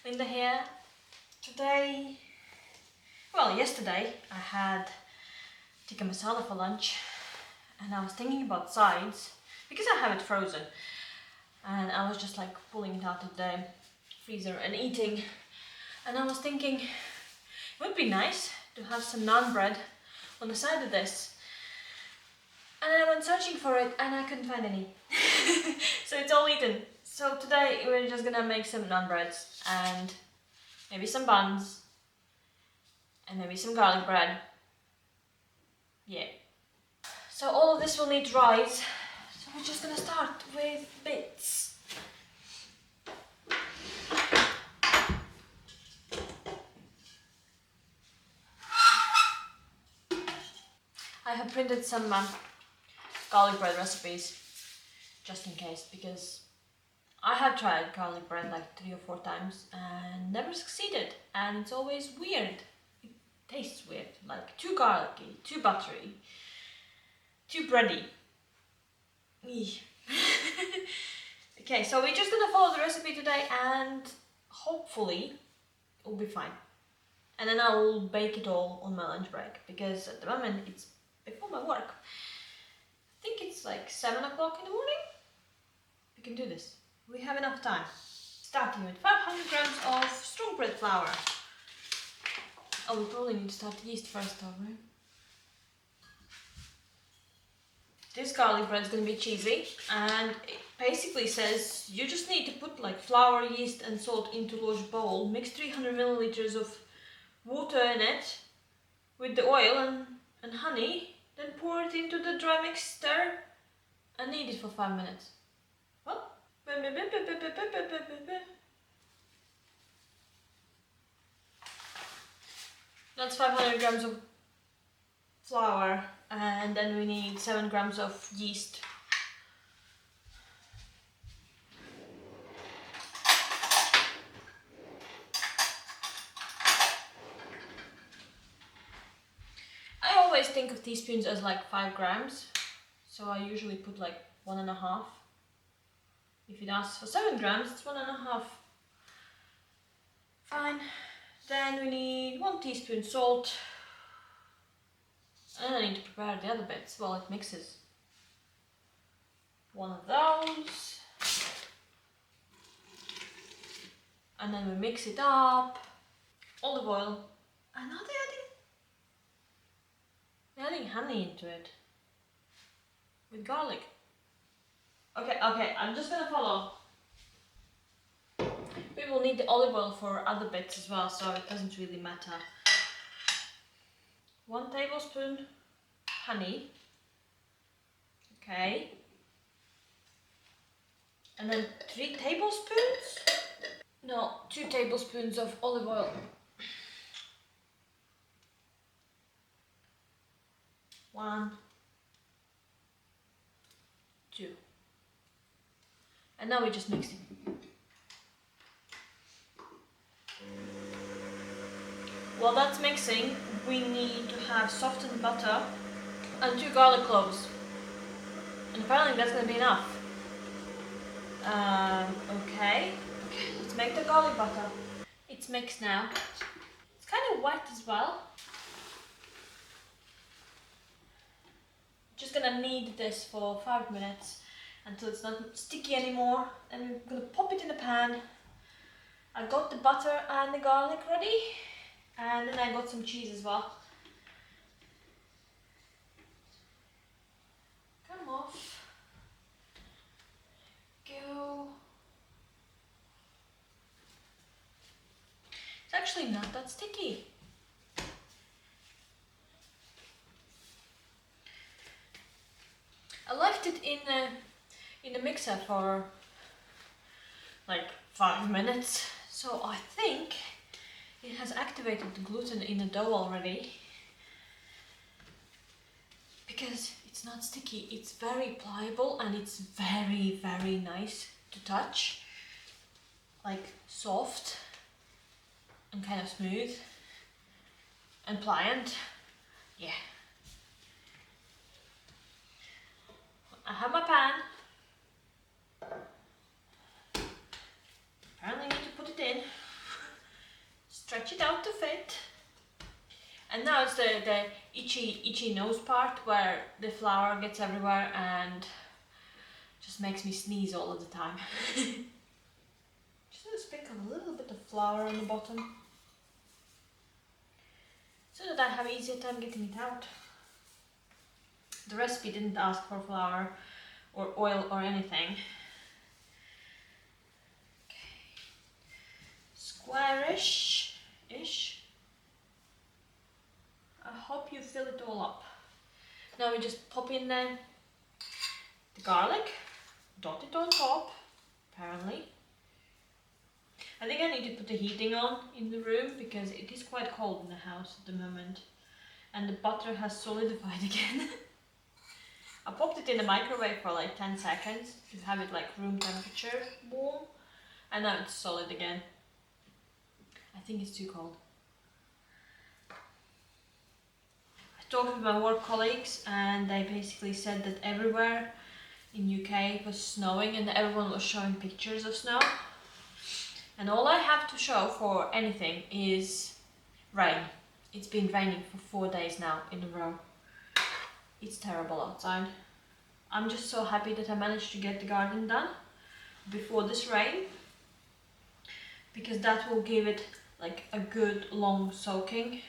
Linda here. Yesterday I had tikka masala for lunch and I was thinking about sides because I have it frozen and I was just like pulling it out of the freezer and eating, and I was thinking it would be nice to have some naan bread on the side of this, and I went searching for it and I couldn't find any. So it's all eaten. So today we're just gonna make some naan breads and maybe some buns and maybe some garlic bread. Yeah. So all of this will need rice. So we're just gonna start with bits. I have printed some garlic bread recipes just in case, because I have tried garlic bread like 3 or 4 times and never succeeded, and it's always weird. It tastes weird, like too garlicky, too buttery, too bready. Eeh. Okay, so we're just gonna follow the recipe today and hopefully it will be fine. And then I will bake it all on my lunch break, because at the moment it's before my work. I think it's like 7 o'clock in the morning. We can do this. We have enough time. Starting with 500 grams of strong bread flour. Oh, we probably need to start the yeast first though, right? This garlic bread is going to be cheesy, and it basically says you just need to put like flour, yeast and salt into a large bowl, mix 300 milliliters of water in it with the oil and honey, then pour it into the dry mix, stir and knead it for 5 minutes. What? That's 500 grams of flour, and then we need 7 grams of yeast. I always think of teaspoons as like 5 grams, so I usually put like 1.5. If it asks for 7 grams, it's 1.5. Fine. Then we need 1 teaspoon salt. And I need to prepare the other bits while it mixes. 1 of those. And then we mix it up. Olive oil. And now they're adding honey into it. With garlic. Okay, I'm just gonna follow. We will need the olive oil for other bits as well, so it doesn't really matter. 1 tablespoon honey. Okay. And then 3 tablespoons? No, 2 tablespoons of olive oil. 1, 2. And now we just mix it. While that's mixing, we need to have softened butter and 2 garlic cloves. And apparently that's going to be enough. Okay, let's make the garlic butter. It's mixed now. It's kind of wet as well. Just gonna knead this for 5 minutes until it's not sticky anymore. And we're gonna pop it in the pan. I got the butter and the garlic ready, and then I got some cheese as well. Come off. Go. It's actually not that sticky. I left it in the mixer for like 5 minutes, so I think it has activated the gluten in the dough already, because it's not sticky. It's very pliable and it's very, very nice to touch, like soft and kind of smooth and pliant. Yeah. I have my pan. Apparently I need to put it in. the itchy nose part where the flour gets everywhere and just makes me sneeze all of the time. Just gonna sprinkle a little bit of flour on the bottom so that I have easier time getting it out. The recipe didn't ask for flour or oil or anything. Squarish-ish. I hope you fill it all up. Now we just pop in the garlic, dot it on top, apparently. I think I need to put the heating on in the room because it is quite cold in the house at the moment. And the butter has solidified again. I popped it in the microwave for like 10 seconds to have it like room temperature warm. And now it's solid again. I think it's too cold. I talked with my work colleagues and they basically said that everywhere in UK it was snowing and everyone was showing pictures of snow. And all I have to show for anything is rain. It's been raining for 4 days now in a row. It's terrible outside. I'm just so happy that I managed to get the garden done before this rain, because that will give it like a good long soaking.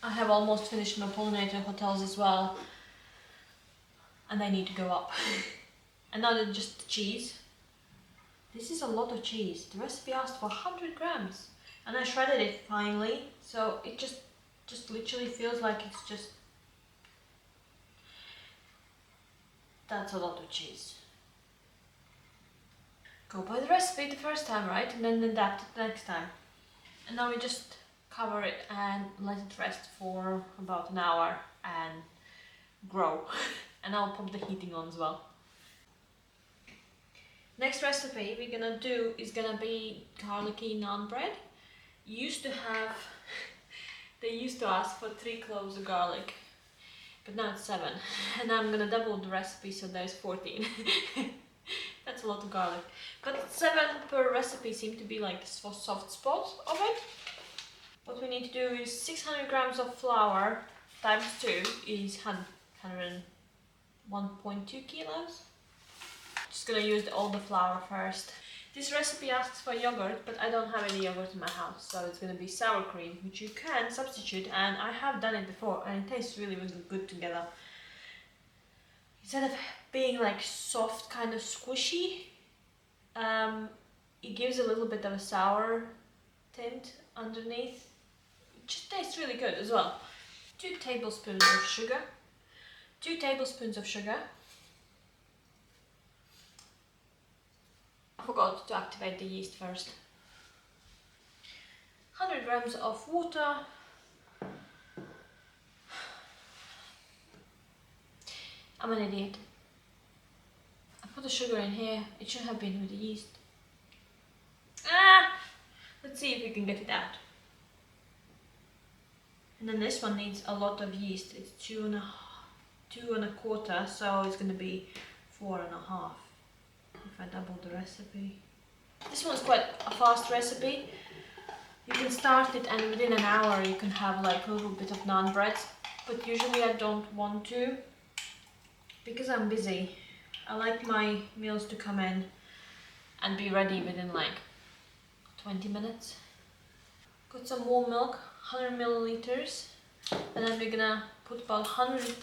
I have almost finished my pollinator hotels as well, and they need to go up. And now they're just the cheese. This is a lot of cheese. The recipe asked for 100 grams and I shredded it finally, so it just literally feels like it's just... That's a lot of cheese. Go by the recipe the first time, right? And then adapt it the next time. And now we just cover it and let it rest for about an hour and grow. And I'll pop the heating on as well. Next recipe we're gonna do is gonna be garlicky naan bread. Used to have, they used to ask for 3 cloves of garlic, but now it's 7. And I'm gonna double the recipe so there's 14. That's a lot of garlic. But 7 per recipe seem to be like the soft spot of it. What we need to do is 600 grams of flour times 2 is 101.2 kilos. Just gonna use all the flour first. This recipe asks for yogurt, but I don't have any yogurt in my house, so it's gonna be sour cream, which you can substitute, and I have done it before, and it tastes really, really good together. Instead of being like soft, kind of squishy, it gives a little bit of a sour tint underneath. It just tastes really good as well. 2 tablespoons of sugar. 2 tablespoons of sugar. I forgot to activate the yeast first. 100 grams of water. I'm an idiot. I put the sugar in here. It should have been with the yeast. Let's see if we can get it out. And then this one needs a lot of yeast. It's 2 and a quarter, so it's gonna be 4.5. If I double the recipe. This one's quite a fast recipe. You can start it and within an hour you can have like a little bit of naan bread. But usually I don't want to because I'm busy. I like my meals to come in and be ready within like 20 minutes. Got some warm milk, 100 milliliters, and then we're gonna put about 300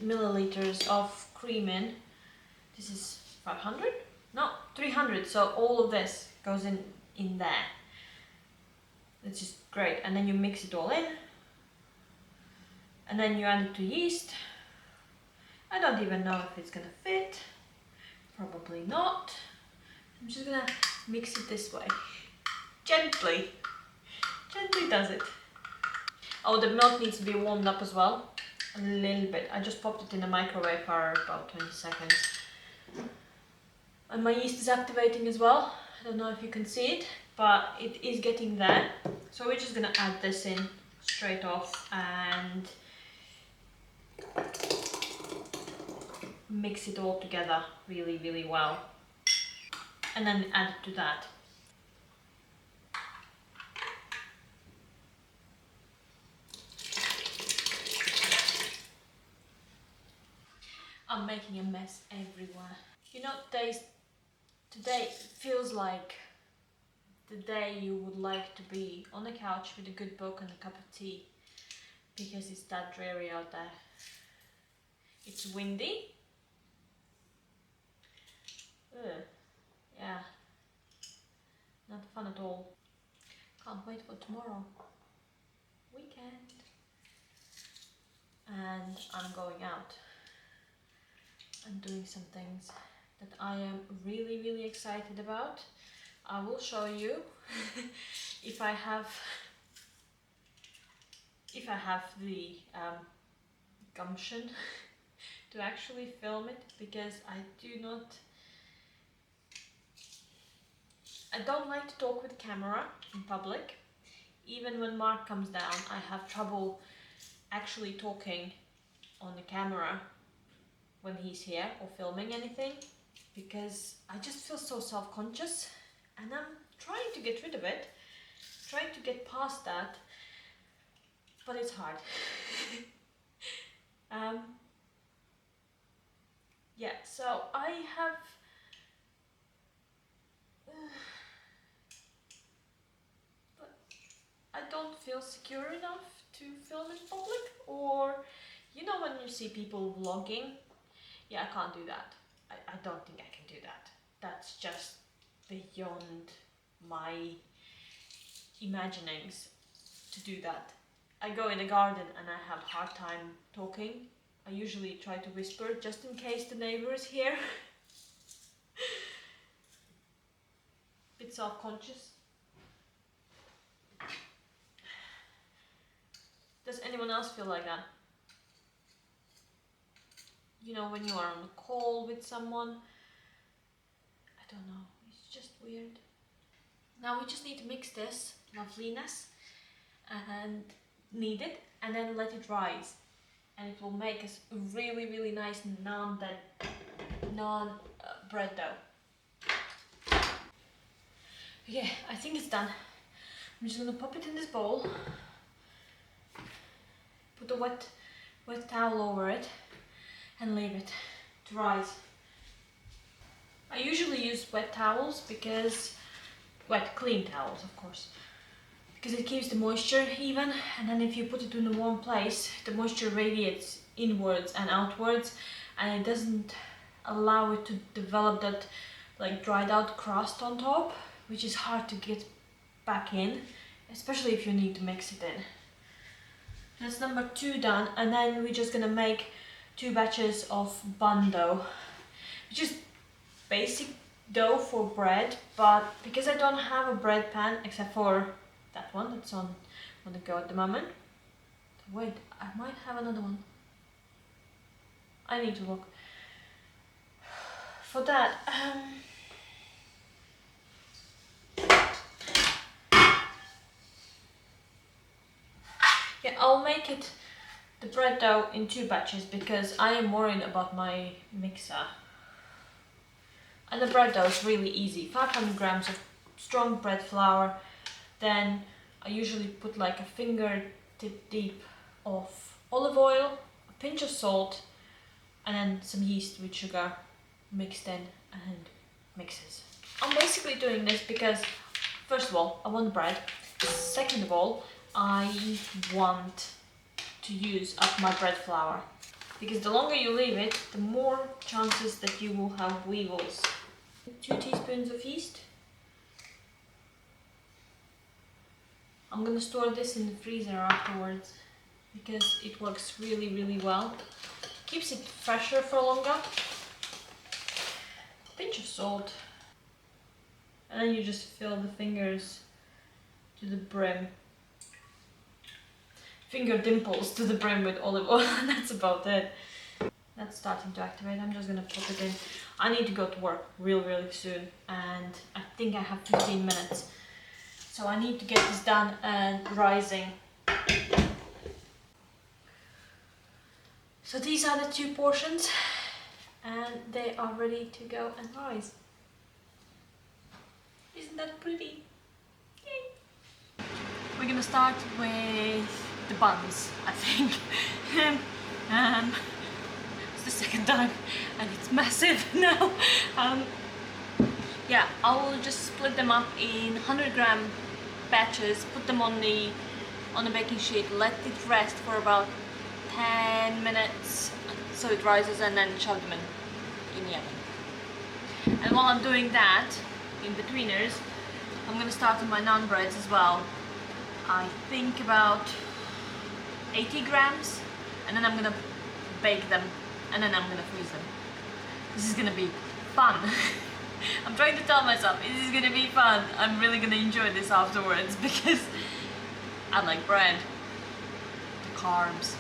milliliters of cream in. This is 500? No, 300, so all of this goes in there. It's just great, and then you mix it all in, and then you add it to yeast. I don't even know if it's gonna fit, probably not. I'm just gonna mix it this way, gently does it. Oh, the milk needs to be warmed up as well, a little bit. I just popped it in the microwave for about 20 seconds. And my yeast is activating as well. I don't know if you can see it, but it is getting there. So we're just gonna add this in straight off and mix it all together really well. And then add it to that. I'm making a mess everywhere. You know, today feels like the day you would like to be on the couch with a good book and a cup of tea, because it's that dreary out there. It's windy. Ugh. Yeah, not fun at all. Can't wait for tomorrow. Weekend. And I'm going out and doing some things that I am really excited about. I will show you if I have the gumption to actually film it, because I don't like to talk with camera in public. Even when Mark comes down, I have trouble actually talking on the camera when he's here or filming anything, because I just feel so self-conscious, and I'm trying to get rid of it, trying to get past that, but it's hard. Yeah, so I have but I don't feel secure enough to film in public, or you know when you see people vlogging, yeah, I can't do that. I don't think I can do that. That's just beyond my imaginings to do that. I go in a garden and I have a hard time talking. I usually try to whisper just in case the neighbor is here. Bit self-conscious. Does anyone else feel like that? You know, when you are on a call with someone, I don't know, it's just weird. Now we just need to mix this loveliness and knead it and then let it rise, and it will make us a really nice naan bread dough. Okay, I think it's done. I'm just gonna pop it in this bowl, put a wet towel over it and leave it to rise. I usually use wet towels because, clean towels of course, because it keeps the moisture even, and then if you put it in a warm place, the moisture radiates inwards and outwards, and it doesn't allow it to develop that like dried out crust on top, which is hard to get back in, especially if you need to mix it in. That's number 2 done, and then we're just gonna make 2 batches of bun dough, which is basic dough for bread, but because I don't have a bread pan except for that one that's on the go at the moment. Wait, I might have another one. I need to look. For that, yeah, I'll make the bread dough in 2 batches because I am worried about my mixer. And the bread dough is really easy. 500 grams of strong bread flour. Then I usually put like a fingertip deep of olive oil, a pinch of salt, and then some yeast with sugar mixed in and mixes. I'm basically doing this because, first of all, I want the bread. Second of all, I want to use up my bread flour, because the longer you leave it, the more chances that you will have weevils. 2 teaspoons of yeast. I'm gonna store this in the freezer afterwards because it works really well. Keeps it fresher for longer. Pinch of salt. And then you just fill the fingers to the brim. Finger dimples to the brim with olive oil, and that's about it. That's starting to activate. I'm just gonna put it in. I need to go to work really soon, and I think I have 15 minutes. So I need to get this done and rising. So these are the 2 portions, and they are ready to go and rise. Isn't that pretty? Yay! We're gonna start with the buns, I think. It's the second second time, and it's massive now. Yeah, I will just split them up in 100-gram batches, put them on the baking sheet, let it rest for about 10 minutes so it rises, and then shove them in the oven. And while I'm doing that, in betweeners, I'm gonna start with my naan breads as well. I think about 80 grams, and then I'm gonna bake them, and then I'm gonna freeze them. This is gonna be fun. I'm trying to tell myself, this is gonna be fun. I'm really gonna enjoy this afterwards because I like bread, the carbs.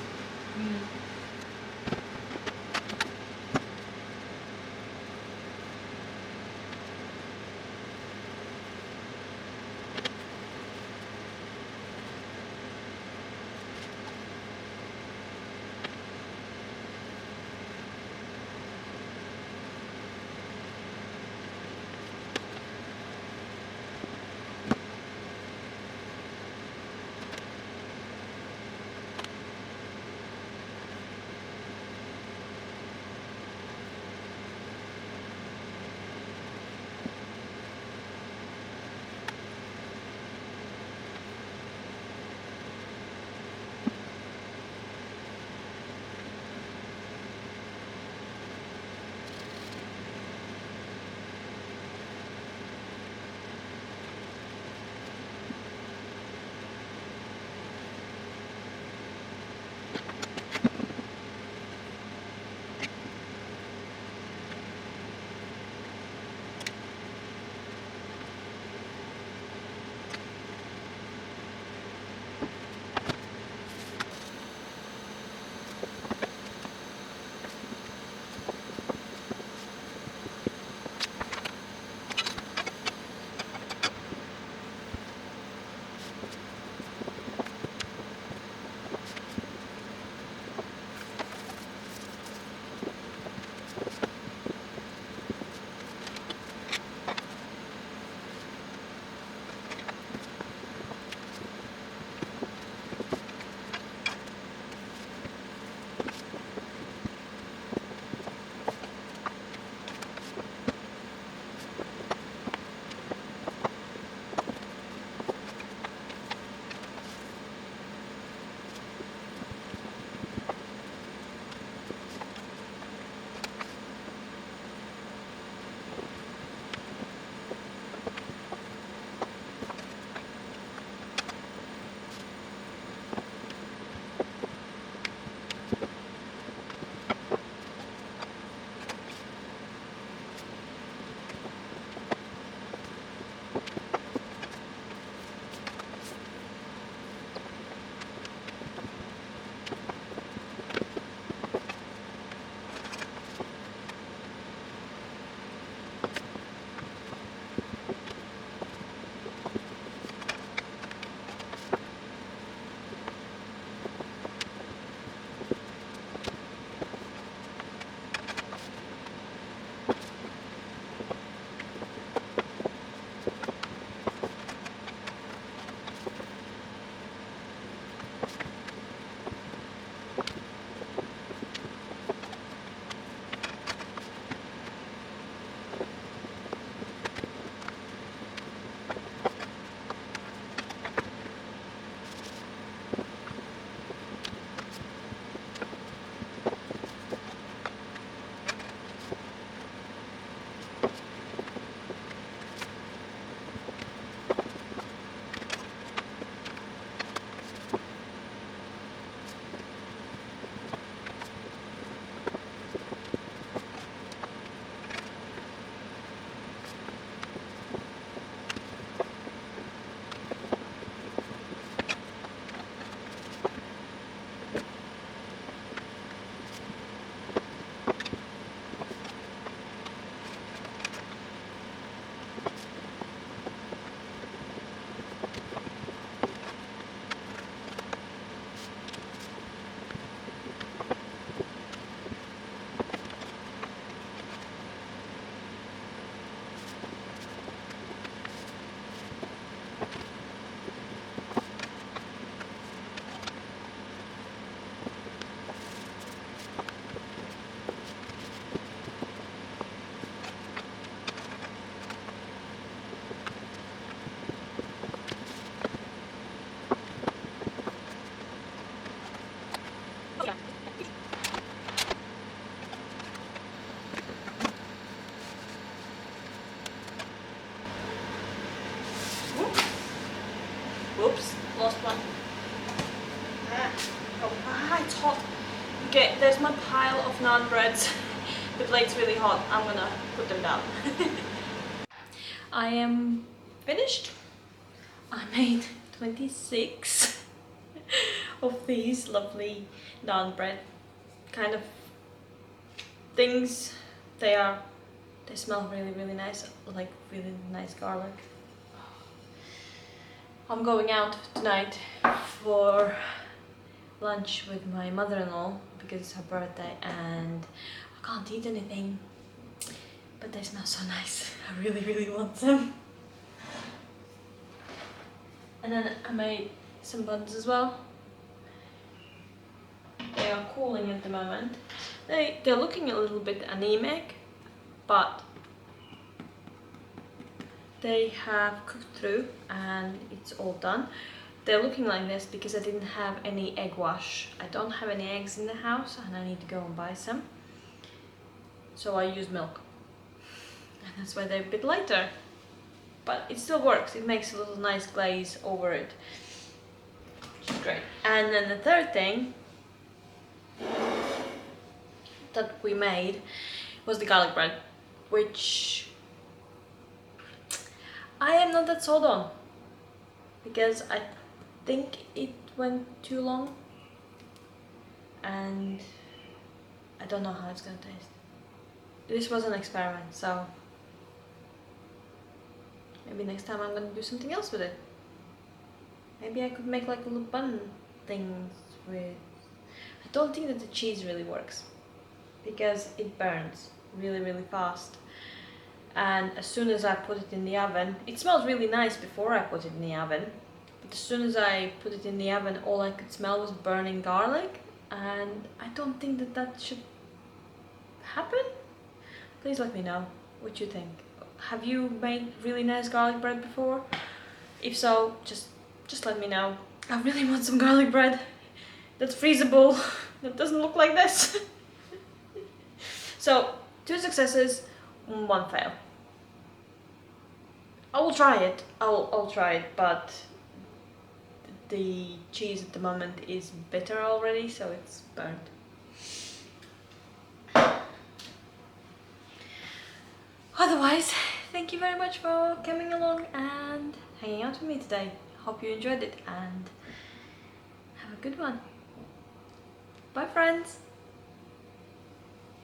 lost one. It's hot. Okay, there's my pile of naan breads. The plate's really hot. I'm gonna put them down. I am finished. I made 26 of these lovely naan bread kind of things. They smell really nice, like really nice garlic. I'm going out tonight for lunch with my mother-in-law because it's her birthday and I can't eat anything, but they smell so nice. I really want some. And then I made some buns as well. They are cooling at the moment. They're looking a little bit anemic, but they have cooked through and it's all done. They're looking like this because I didn't have any egg wash. I don't have any eggs in the house and I need to go and buy some. So I use milk. And that's why they're a bit lighter. But it still works. It makes a little nice glaze over it. Which is great. And then the third thing that we made was the garlic bread, which I am not that sold on because I think it went too long and I don't know how it's gonna taste. This was an experiment, so maybe next time I'm gonna do something else with it. Maybe I could make like little bun things with... I don't think that the cheese really works because it burns really fast. And as soon as I put it in the oven, it smelled really nice before I put it in the oven, but as soon as I put it in the oven, all I could smell was burning garlic, and I don't think that that should happen. Please let me know what you think. Have you made really nice garlic bread before? If so, just let me know. I really want some garlic bread that's freezable, that doesn't look like this. So, 2 successes, 1 fail. I will try it. I'll try it, but the cheese at the moment is bitter already, so it's burnt. Otherwise, thank you very much for coming along and hanging out with me today. Hope you enjoyed it and have a good one. Bye friends!